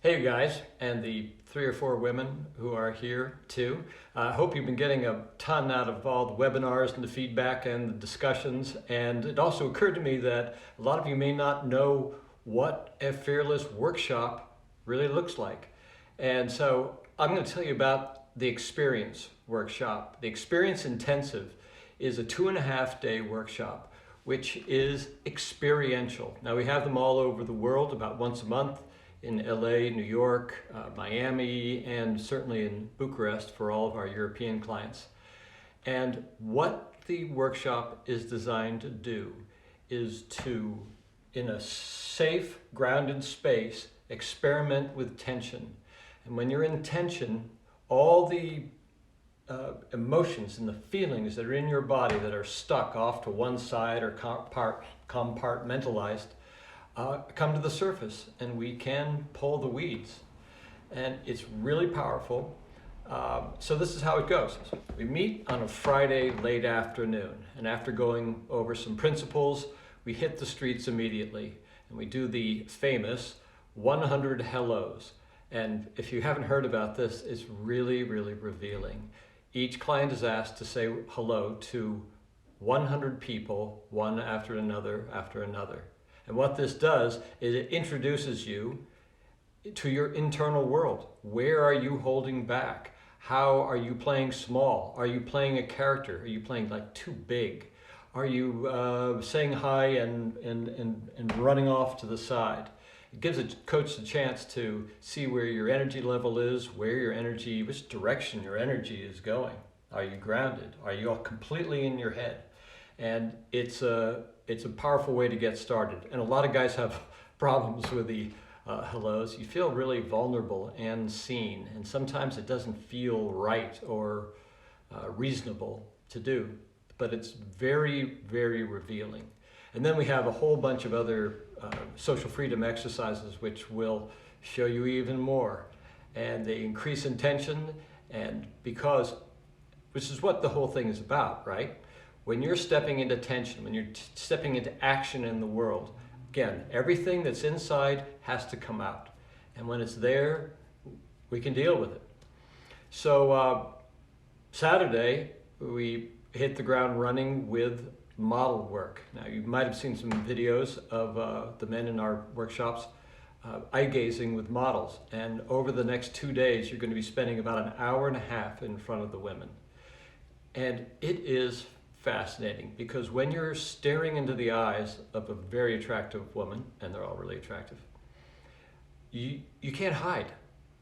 Hey guys, and the 3 or 4 women who are here too. I hope you've been getting a ton out of all the webinars and the feedback and the discussions. And it also occurred to me that a lot of you may not know what a fearless workshop really looks like. And so I'm going to tell you about the experience workshop. The experience intensive is a 2.5-day workshop, which is experiential. Now we have them all over the world, about once a month, in LA, New York, Miami, and certainly in Bucharest for all of our European clients. And what the workshop is designed to do is to, in a safe, grounded space, experiment with tension. And when you're in tension, all the emotions and the feelings that are in your body that are stuck off to one side or compartmentalized come to the surface, and we can pull the weeds, and it's really powerful. So this is how it goes. We meet on a Friday late afternoon, and after going over some principles, we hit the streets immediately, and we do the famous 100 hellos. And if you haven't heard about this, it's really, really revealing. Each client is asked to say hello to 100 people, one after another after another. And what this does is it introduces you to your internal world. Where are you holding back? How are you playing small? Are you playing a character? Are you playing like too big? Are you saying hi and running off to the side? It gives a coach a chance to see where your energy level is, which direction your energy is going. Are you grounded? Are you all completely in your head? And it's a powerful way to get started. And a lot of guys have problems with the hellos. You feel really vulnerable and seen, and sometimes it doesn't feel right or reasonable to do, but it's very, very revealing. And then we have a whole bunch of other social freedom exercises which will show you even more. And they increase intention, and which is what the whole thing is about, right? When you're stepping into tension, when you're stepping into action in the world, again, everything that's inside has to come out. And when it's there, we can deal with it. So Saturday, we hit the ground running with model work. Now, you might have seen some videos of the men in our workshops eye gazing with models. And over the next 2 days, you're going to be spending about an hour and a half in front of the women. And it is fascinating, because when you're staring into the eyes of a very attractive woman, and they're all really attractive, you can't hide.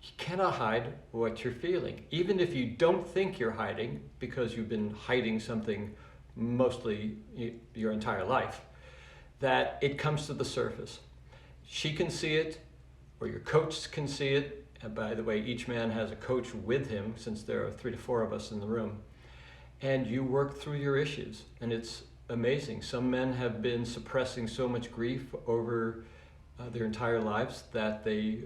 You cannot hide what you're feeling, even if you don't think you're hiding, because you've been hiding something mostly your entire life, that it comes to the surface. She can see it, or your coach can see it. And by the way, each man has a coach with him, since there are 3 to 4 of us in the room. And you work through your issues, and it's amazing. Some men have been suppressing so much grief over their entire lives that they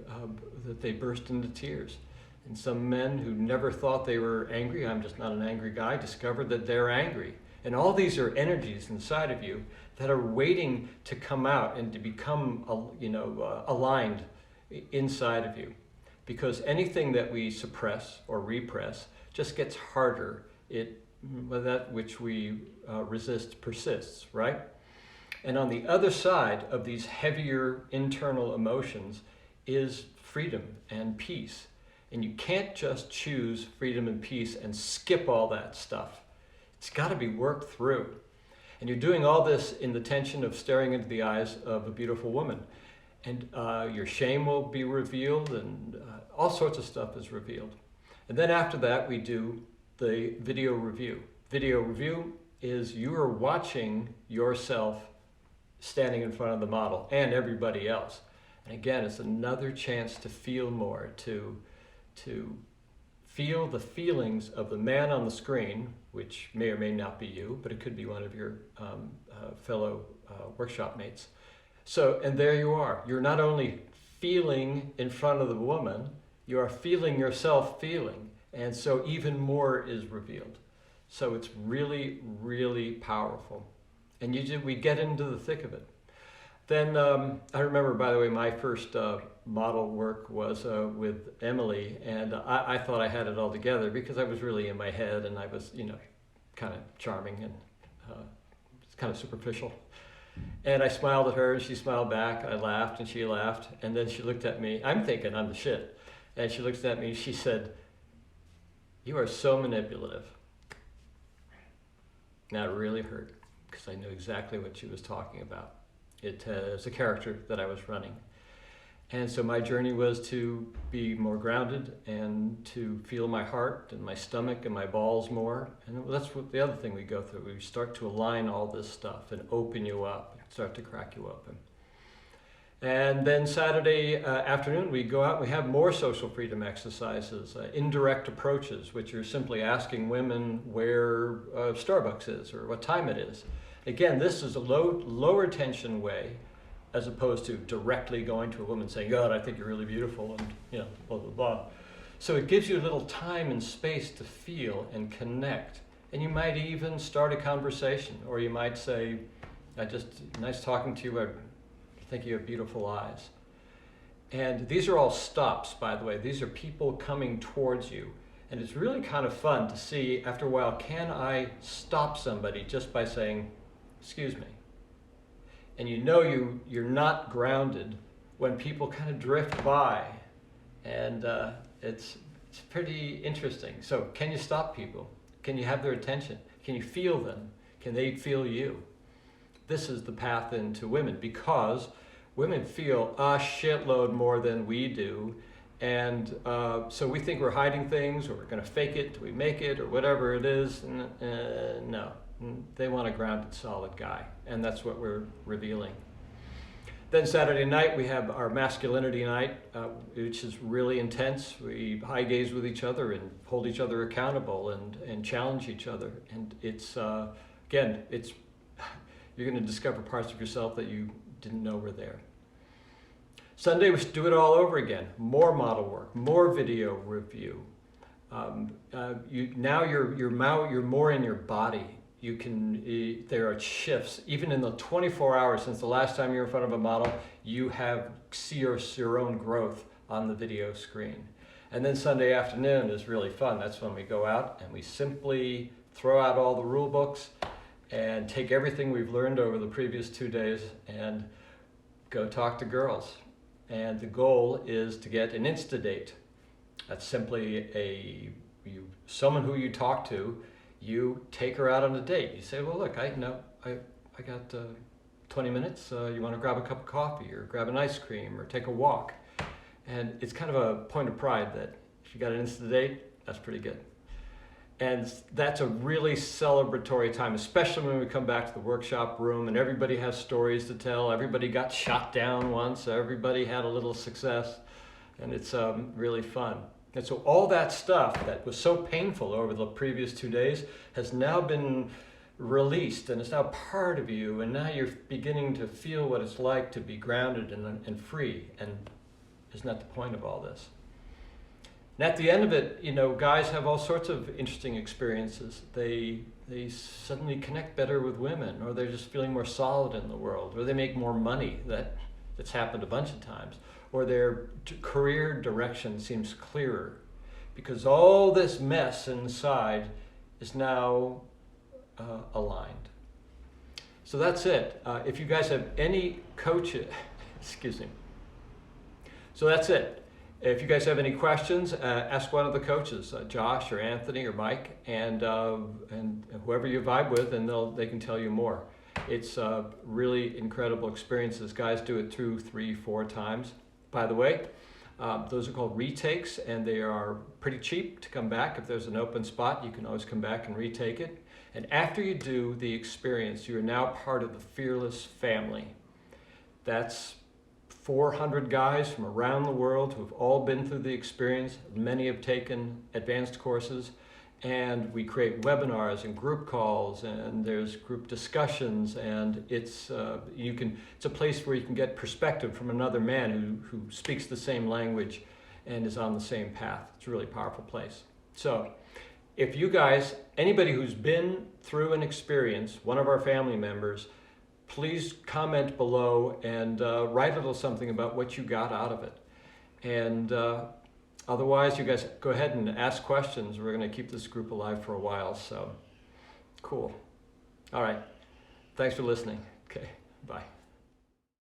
burst into tears. And some men who never thought they were angry, I'm just not an angry guy, discovered that they're angry. And all these are energies inside of you that are waiting to come out and to become, aligned inside of you. Because anything that we suppress or repress just gets harder. That which we resist persists, right? And on the other side of these heavier internal emotions is freedom and peace. And you can't just choose freedom and peace and skip all that stuff. It's got to be worked through. And you're doing all this in the tension of staring into the eyes of a beautiful woman. And your shame will be revealed, and all sorts of stuff is revealed. And then after that, we do the video review. Video review is you are watching yourself standing in front of the model and everybody else. And again, it's another chance to feel more, to feel the feelings of the man on the screen, which may or may not be you, but it could be one of your fellow workshop mates. So, and there you are. You're not only feeling in front of the woman, you are feeling yourself feeling. And so even more is revealed. So it's really, really powerful. And we get into the thick of it. Then I remember, by the way, my first model work was with Emily, and I thought I had it all together because I was really in my head, and I was, kind of charming and kind of superficial. And I smiled at her, and she smiled back. I laughed, and she laughed, and then she looked at me. I'm thinking I'm the shit, and she looked at me. And she said, "You are so manipulative." Now it really hurt because I knew exactly what she was talking about. It was a character that I was running. And so my journey was to be more grounded and to feel my heart and my stomach and my balls more. And that's what the other thing we go through. We start to align all this stuff and open you up, and start to crack you open. And then Saturday afternoon, we go out and we have more social freedom exercises, indirect approaches, which are simply asking women where Starbucks is or what time it is. Again, this is a lower tension way, as opposed to directly going to a woman saying, "God, I think you're really beautiful," and blah, blah, blah. So it gives you a little time and space to feel and connect. And you might even start a conversation, or you might say, nice talking to you, I think you have beautiful eyes. And these are all stops, by the way. These are people coming towards you. And it's really kind of fun to see, after a while, can I stop somebody just by saying, "Excuse me"? And you're not grounded when people kind of drift by. And it's pretty interesting. So can you stop people? Can you have their attention? Can you feel them? Can they feel you? This is the path into women, because women feel a shitload more than we do. And so we think we're hiding things, or we're going to fake it till we make it, or whatever it is. No, they want a grounded, solid guy. And that's what we're revealing. Then Saturday night, we have our masculinity night, which is really intense. We high gaze with each other and hold each other accountable and challenge each other. And it's, again, you're going to discover parts of yourself that you didn't know were there. Sunday, we do it all over again. More model work, more video review. Now you're more in your body. There are shifts. Even in the 24 hours since the last time you were in front of a model, you see your own growth on the video screen. And then Sunday afternoon is really fun. That's when we go out and we simply throw out all the rule books and take everything we've learned over the previous 2 days and go talk to girls. And the goal is to get an Insta date. That's simply someone who you talk to. You take her out on a date. You say, "Well, look, I got 20 minutes. You want to grab a cup of coffee or grab an ice cream or take a walk?" And it's kind of a point of pride that if you got an Insta date, that's pretty good. And that's a really celebratory time, especially when we come back to the workshop room and everybody has stories to tell. Everybody got shot down once. Everybody had a little success. And it's really fun. And so all that stuff that was so painful over the previous 2 days has now been released, and it's now part of you. And now you're beginning to feel what it's like to be grounded and free. And isn't that the point of all this? And at the end of it, guys have all sorts of interesting experiences. They suddenly connect better with women, or they're just feeling more solid in the world, or they make more money. That's happened a bunch of times. Or their career direction seems clearer, because all this mess inside is now aligned. So that's it. If you guys have any excuse me. So that's it. If you guys have any questions, ask one of the coaches, Josh or Anthony or Mike, and whoever you vibe with, and they can tell you more. It's really incredible experiences. Guys do it 2, 3, 4 times. By the way, those are called retakes, and they are pretty cheap to come back. If there's an open spot, you can always come back and retake it. And after you do the experience, you are now part of the Fearless family. That's 400 guys from around the world who've all been through the experience. Many have taken advanced courses, and we create webinars and group calls, and there's group discussions, and it's a place where you can get perspective from another man who speaks the same language and is on the same path. It's a really powerful place. So if you guys, anybody who's been through an experience, one of our family members, please comment below and write a little something about what you got out of it. And otherwise, you guys go ahead and ask questions. We're going to keep this group alive for a while. So cool. All right. Thanks for listening. Okay. Bye.